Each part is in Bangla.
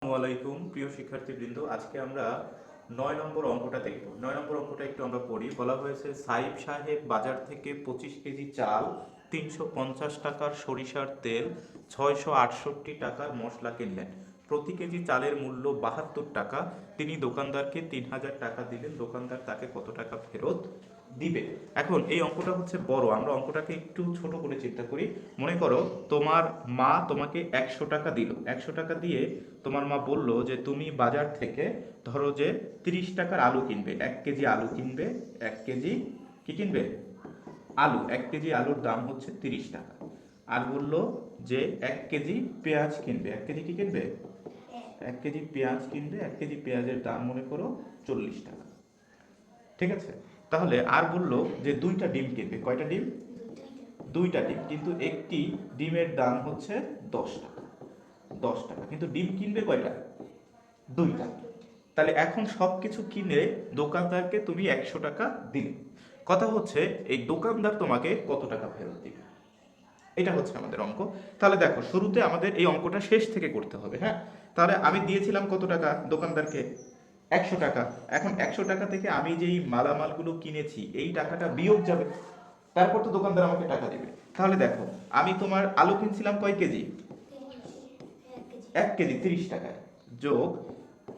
আসসালামাইকুম প্রিয় শিক্ষার্থীবৃন্দ, আজকে আমরা 9 নম্বর অঙ্কটা দেখব। 9 নম্বর অঙ্কটা একটু আমরা পড়ি। বলা হয়েছে সাইব সাহেব বাজার থেকে 25 কেজি চাল, 350 টাকার সরিষার তেল, 668 টাকার মশলা কিনলেন। প্রতি কেজি চালের মূল্য 72 টাকা। তিনি দোকানদারকে 3000 টাকা দিলেন। দোকানদার তাকে কত টাকা ফেরত দিবে? এখন এই অঙ্কটা হচ্ছে বড়, আমরা অঙ্কটাকে একটু ছোট করে চিন্তা করি। মনে করো তোমার মা তোমাকে 100 টাকা দিল। 100 টাকা দিয়ে তোমার মা বলল যে তুমি বাজার থেকে ধরো যে 30 টাকার আলু কিনবে, 1 কেজি আলু কিনবে। 1 কেজি কি কিনবে? আলু। 1 কেজি আলুর দাম হচ্ছে 30 টাকা। আর বলল যে 1 কেজি পেঁয়াজ কিনবে। 1 কেজি কি কিনবে? 1 কেজি পেঁয়াজ কিনবে। 1 কেজি পেঁয়াজের দাম মনে করো 40 টাকা। ঠিক আছে? তাহলে আর বললো যে 2টা ডিম কিনবে। কয়টা ডিম? 2টা ডিম, কিন্তু একটি ডিমের দাম হচ্ছে 10 টাকা। 10 টাকা, কিন্তু ডিম কিনবে কয়টা? 2টা। তাহলে এখন সব কিছু কিনে দোকানদারকে তুমি 100 টাকা দিলে। কথা হচ্ছে এই দোকানদার তোমাকে কত টাকা ফেরত দিবে, এটা হচ্ছে আমাদের অঙ্ক। তাহলে দেখো, শুরুতে আমাদের এই অঙ্কটা শেষ থেকে করতে হবে। হ্যাঁ, তাহলে আমি দিয়েছিলাম কত টাকা দোকানদারকে? 100 টাকা। এখন 100 টাকা থেকে আমি যেই মালামালগুলো কিনেছি এই টাকাটা বিয়োগ যাবে, তারপর তো দোকানদার আমাকে টাকা দিবে। তাহলে দেখো, আমি তোমার আলু কিনছিলাম কয় কেজি? 1 কেজি 30 টাকায়, যোগ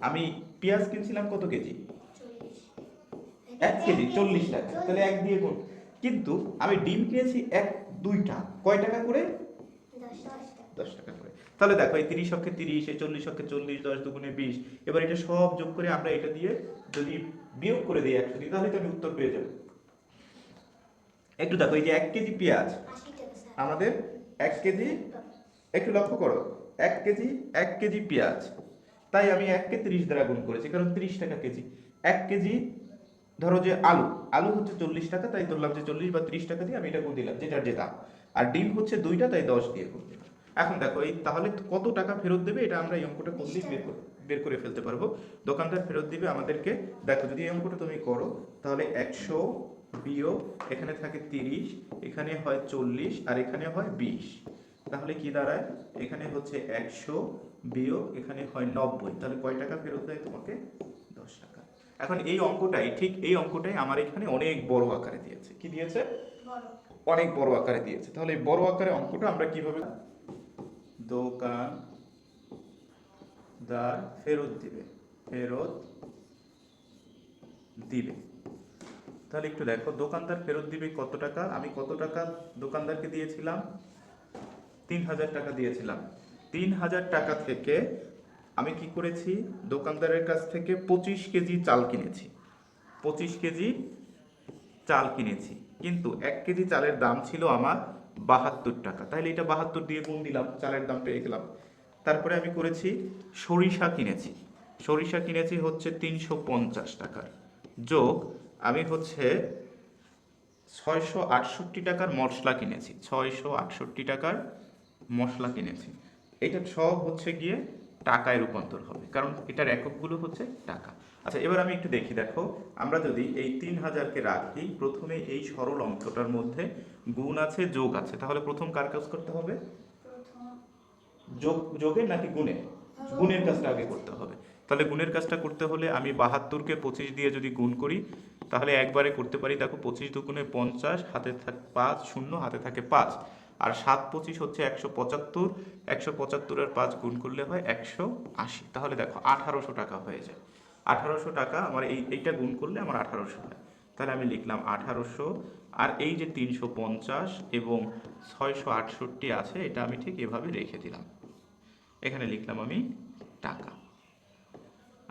আমি পেঁয়াজ কিনছিলাম কত কেজি? 1 কেজি 40 টাকা, তাহলে 1 দিয়ে গুণ। কিন্তু আমি ডিম কিনেছি 2টা, কয় টাকা করে? 10 টাকা করে। তাহলে দেখো, এই 30 অক্ষে 30, এই 40 অক্ষে 40, 10 দুগুণে 20। এবার এটা সব যোগ করে আমরা এটা দিয়ে যদি বিয়োগ করে দিই 100 দিয়ে, তাহলে তো আমি উত্তর পেয়ে যাবো। একটু দেখো, এই যে 1 কেজি পেঁয়াজ আমাদের 1 কেজি, একটু লক্ষ্য করো, 1 কেজি 1 কেজি পেঁয়াজ, তাই আমি 1কে 30 দ্বারা গুণ করেছি, কারণ 30 টাকা কেজি। 1 কেজি ধরো যে আলু, আলু হচ্ছে 40 টাকা, তাই ধরলাম যে 40 বা 30 টাকা দিয়ে আমি এটা গুণ দিলাম, যেটার যে দাম। আর ডিম হচ্ছে 2টা, তাই 10 দিয়ে গুণ দিলাম। এখন দেখো, এই তাহলে কত টাকা ফেরত দেবে, এটা আমরা এই অঙ্কটা করলেই বের করে ফেলতে পারবো। দোকানদার ফেরত দিবে আমাদেরকে। দেখো, যদি এই অঙ্কটা তুমি করো তাহলে 100 বিয়োগ এখানে থাকে 30, এখানে হয় 40, আর এখানে হয় 20। তাহলে কি দাঁড়ায়? এখানে হচ্ছে 100 বিয়োগ এখানে হয় 90। তাহলে কয় টাকা ফেরত দেয় তোমাকে? 10 টাকা। এখন এই অঙ্কটাই, ঠিক এই অঙ্কটাই আমার এখানে অনেক বড় আকারে দিয়েছে। কি দিয়েছে? অনেক বড় আকারে দিয়েছে। তাহলে এই বড় আকারে অঙ্কটা আমরা কিভাবে? দোকানদার ফেরত দিবে, ফেরত দিবে। তাহলে একটু দেখো, দোকানদার ফেরত দিবে কত টাকা। আমি কত টাকা দোকানদারকে দিয়েছিলাম? 3000 টাকা দিয়েছিলাম। 3000 টাকা থেকে আমি কি করেছি? দোকানদারের কাছ থেকে 25 কেজি চাল কিনেছি। 25 কেজি চাল কিনেছি, কিন্তু 1 কেজি চালের দাম ছিল আমার 72 টাকা। তাহলে এটা 72 দিয়ে গুণ দিলাম, চালের দাম পেয়ে গেলাম। তারপরে আমি করেছি সরিষা কিনেছি। সরিষা কিনেছি হচ্ছে 350 টাকার, যোগ আমি হচ্ছে 668 টাকার মশলা কিনেছি। 668 টাকার মশলা কিনেছি। এটা সব হচ্ছে গিয়ে টাকায় রূপান্তর হবে, কারণ এটার এককগুলো হচ্ছে টাকা। আচ্ছা, এবার আমি একটু দেখি। দেখো, আমরা যদি এই 3000কে রাখি, প্রথমে এই সরল অঙ্কটার মধ্যে গুণ আছে, যোগ আছে, তাহলে প্রথম কার কাজ করতে হবে? যোগের নাকি গুণের? গুণের কাজটা আগে করতে হবে। তাহলে গুণের কাজটা করতে হলে আমি 72কে 25 দিয়ে যদি গুণ করি, তাহলে একবারে করতে পারি। দেখো, 25 দুগুণে 50, হাতে থাকে 5 শূন্য, হাতে থাকে 5, আর 7 25 হচ্ছে 175। 175 আর 5 গুণ করলে হয় 180। তাহলে দেখো 1800 টাকা হয়ে যায়। 1800 টাকা আমার এইটা গুণ করলে আমার 1800 হয়। তাহলে আমি লিখলাম 1800। আর এই যে 350 এবং 668 আছে, এটা আমি ঠিক এভাবে রেখে দিলাম। এখানে লিখলাম আমি টাকা।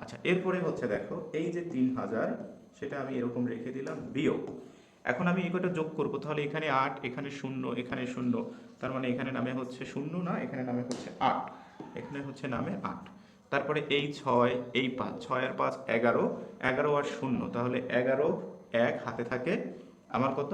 আচ্ছা, এরপরে হচ্ছে দেখো, এই যে 3000, সেটা আমি এরকম রেখে দিলাম, বিয়োগ। এখন আমি এই কটা যোগ করবো, তাহলে এখানে 8, এখানে 0, এখানে 0, তার মানে এখানে নামে হচ্ছে 0 না, এখানে নামে হচ্ছে 8, এখানে হচ্ছে নামে 8। তারপরে এই 6, এই 5, 6 আর 5 11, 11 আর 0, তাহলে 11, 1 হাতে থাকে আমার কত?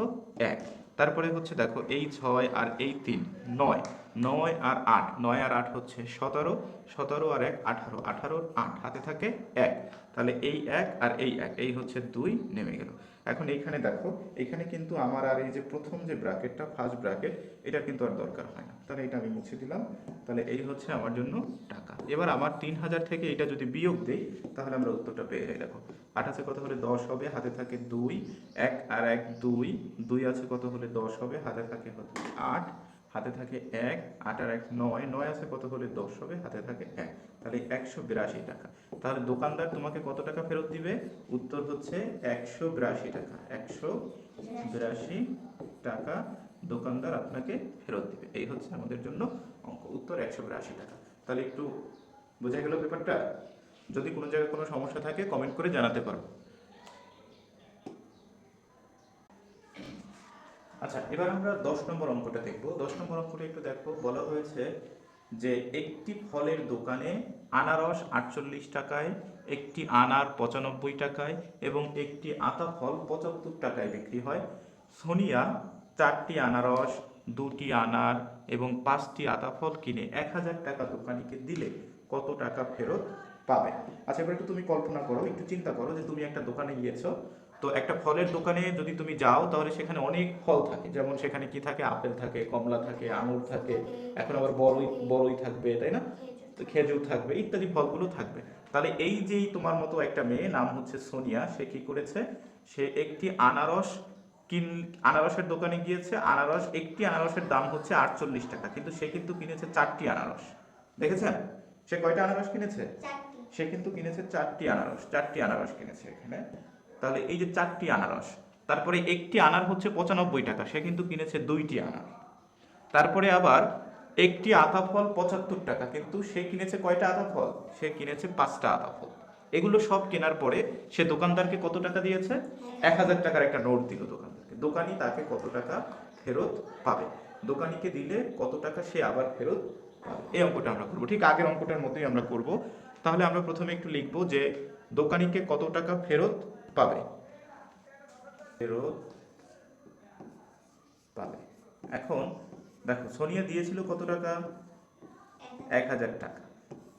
1। তারপরে হচ্ছে দেখো, এই 6 আর এই 3 9, 9 আর 8, 9 আর 8 হচ্ছে 17, 17 আর 1 18, 18 8 হাতে থাকে 1, তাহলে এই 1 আর এই 1, এই হচ্ছে 2 নেমে গেল। এখন এইখানে দেখো, এখানে কিন্তু আমার আর এই যে প্রথম যে ব্র্যাকেটটা, ফার্স্ট ব্র্যাকেট, এটা কিন্তু আর দরকার হয় না, তাহলে এটা আমি মুছে দিলাম। তাহলে এই হচ্ছে আমার জন্য টাকা। এবার আমার 3000 থেকে এটা যদি বিয়োগ দেই, তাহলে আমরা উত্তরটা পেয়ে যাই। দেখো 8 আছে কত হলে 10 হবে, হাতে থাকে 2, 1 আর 1 2, 2 আছে কত হলে 10 হবে, হাতে থাকে 8, হাতে থাকে 1, 8 আর 1 9, 9 আছে কত হলে 10 হবে, হাতে থাকে 1, তাহলে 182 টাকা। তাহলে দোকানদার তোমাকে কত টাকা ফেরত দিবে? উত্তর হচ্ছে 182 টাকা। 182 টাকা দোকানদার আপনাকে ফেরত দিবে। এই হচ্ছে আমাদের জন্য অঙ্ক, উত্তর 182 টাকা। তাহলে একটু বোঝা গেল ব্যাপারটা? যদি কোনো জায়গায় কোনো সমস্যা থাকে কমেন্ট করে জানাতে পারো। আচ্ছা, এবার আমরা 10 নম্বর অঙ্কটা দেখব। 10 নম্বর অঙ্কটা একটু দেখো। বলা হয়েছে যে একটি ফলের দোকানে আনারস 48 টাকায়, একটি আনার 95 টাকায় এবং একটি আতা ফল 75 টাকায় বিক্রি হয়। সোনিয়া 4টি আনারস, 2টি আনার এবং 5টি আতা ফল কিনে 1000 টাকা দোকানিকে দিলে কত টাকা ফেরত পাবে? আচ্ছা, এবার একটু তুমি কল্পনা করো, একটু চিন্তা করো যে তুমি একটা দোকানে গিয়েছো। তো একটা ফলের দোকানে যদি তুমি যাও, তাহলে সেখানে অনেক ফল থাকে। যেমন সেখানে কি থাকে? আপেল থাকে, কমলা থাকে, আঙুর থাকে, এখন আবার বড়ই থাকবে, তাই না? তো খেজুর থাকবে, ইত্যাদি ফলগুলো থাকবে। তাহলে এই যেই তোমার মতো একটা মেয়ে, নাম হচ্ছে সোনিয়া, সে কি করেছে? সে একটি আনারস আনারসের দোকানে গিয়েছে। একটি আনারসের দাম হচ্ছে 48 টাকা, কিন্তু সে কিন্তু কিনেছে 4টি আনারস। দেখেছেন? সে কয়টা আনারস কিনেছে? সে কিন্তু কিনেছে 4টি আনারস কিনেছে এখানে। তাহলে এই যে 4টি আনারস, তারপরে একটি আনার হচ্ছে 95 টাকা, সে কিন্তু কিনেছে 2টি আনার। তারপরে আবার একটি আতা ফল 75 টাকা, কিন্তু সে কিনেছে কয়টা আতা ফল? সে কিনেছে 5টা আতা ফল। এগুলো সব কেনার পরে সে দোকানদারকে কত টাকা দিয়েছে? 1000 টাকার একটা নোট দিল দোকানদারকে। দোকানি তাকে কত টাকা ফেরত পাবে? দোকানিকে দিলে কত টাকা সে আবার ফেরত পাবে? এই অঙ্কটা আমরা করবো, ঠিক আগের অঙ্কটার মতোই আমরা করব। তাহলে আমরা প্রথমে একটু লিখবো যে দোকানিকে কত টাকা ফেরত পাবে। ফেরত পাবে। এখন দেখো, সোনিয়া দিয়েছিল কত টাকা? 1000 টাকা।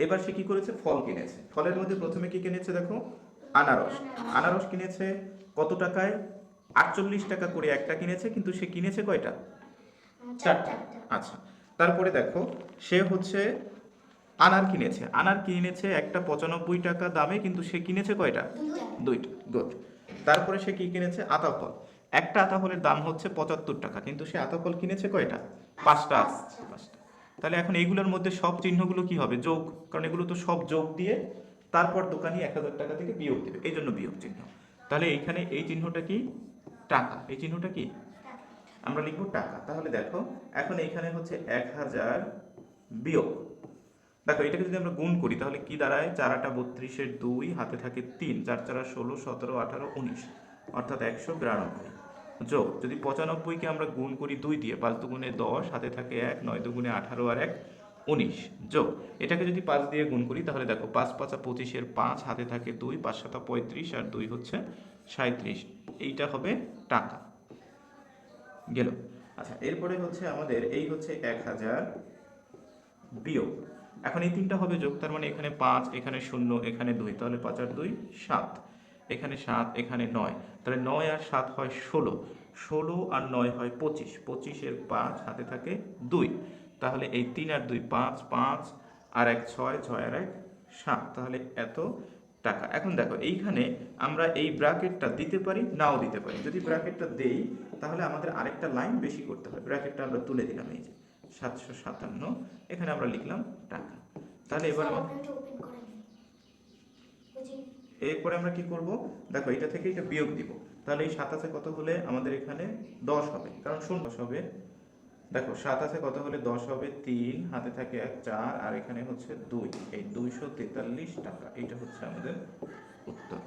এবার সে কি করেছে? ফল কিনেছে। ফলের মধ্যে প্রথমে কি কিনেছে? দেখো, আনারস। আনারস কিনেছে কত টাকায়? 48 টাকা করে একটা কিনেছে, কিন্তু সে কিনেছে কয়টা? 4টা। আচ্ছা, তারপরে দেখো, সে হচ্ছে আনার কিনেছে। আনার কিনেছে একটা 95 টাকা দামে, কিন্তু সে কিনেছে কয়টা? 2টা। গুড। তারপরে সে কি কিনেছে? আতা ফল। একটা আতা ফলের দাম হচ্ছে 75 টাকা, কিন্তু সে আতা ফল কিনেছে কয়টা? 5টা। 5টা। তাহলে এখন এইগুলোর মধ্যে সব চিহ্নগুলো কি হবে? যোগ, কারণ এগুলো তো সব যোগ দিয়ে তারপর দোকানি 1000 টাকা থেকে বিয়োগ দেবে, এই জন্য বিয়োগ চিহ্ন। তাহলে এইখানে এই চিহ্নটা কি? টাকা। এই চিহ্নটা কি? আমরা লিখবো টাকা। তাহলে দেখো, এখন এইখানে হচ্ছে 1000 বিয়োগ, দেখো এটাকে যদি আমরা গুণ করি তাহলে কি দাঁড়ায়? 4 আটা 32 2, হাতে থাকে 3, 4 4 16 17 18 19, অর্থাৎ 192। যোগ, যদি 95কে আমরা গুণ করি 2 দিয়ে, 5 দুগুণে 10, হাতে থাকে 1, 9 দুগুণে 18 আর 1 19। যোগ, এটাকে যদি 5 দিয়ে গুণ করি তাহলে দেখো 5 5 25 5, হাতে থাকে 2, 5 7 35 আর 2 হচ্ছে 37। এইটা হবে টাকা। গেল। আচ্ছা, এরপরে হচ্ছে আমাদের এই হচ্ছে 1000 বিয়োগ। এখন এই তিনটা হবে যোগ, তার মানে এখানে 5, এখানে 0, এখানে 2, তাহলে 5 আর 2 7, এখানে 7, এখানে 9, তাহলে 9 আর 7 হয় 16, 16 আর 9 হয় 25, 25 এর 5, হাতে থাকে 2, তাহলে এই 3 আর 2 5, 5 আর 1 6, 6 আর 1 7, তাহলে এত টাকা। এখন দেখো, এইখানে আমরা এই ব্র্যাকেটটা দিতে পারি, নাও দিতে পারি। যদি ব্র্যাকেটটা দেই তাহলে আমাদের আরেকটা লাইন বেশি করতে হয়। ব্র্যাকেটটা আমরা তুলে দিলাম, এই যে 757, এখানে আমরা লিখলাম টাকা। তাহলে এরপরে আমরা কি করব? দেখো, এটা থেকে এটা বিয়োগ দিব। তাহলে এই 7 আছে কত হলে আমাদের এখানে 10 হবে, কারণ 10 হবে। দেখো, 7 আছে কত হলে 10 হবে? 3, হাতে থাকে 1 4, আর এখানে হচ্ছে 2, এই 243 টাকা। এইটা হচ্ছে আমাদের উত্তর।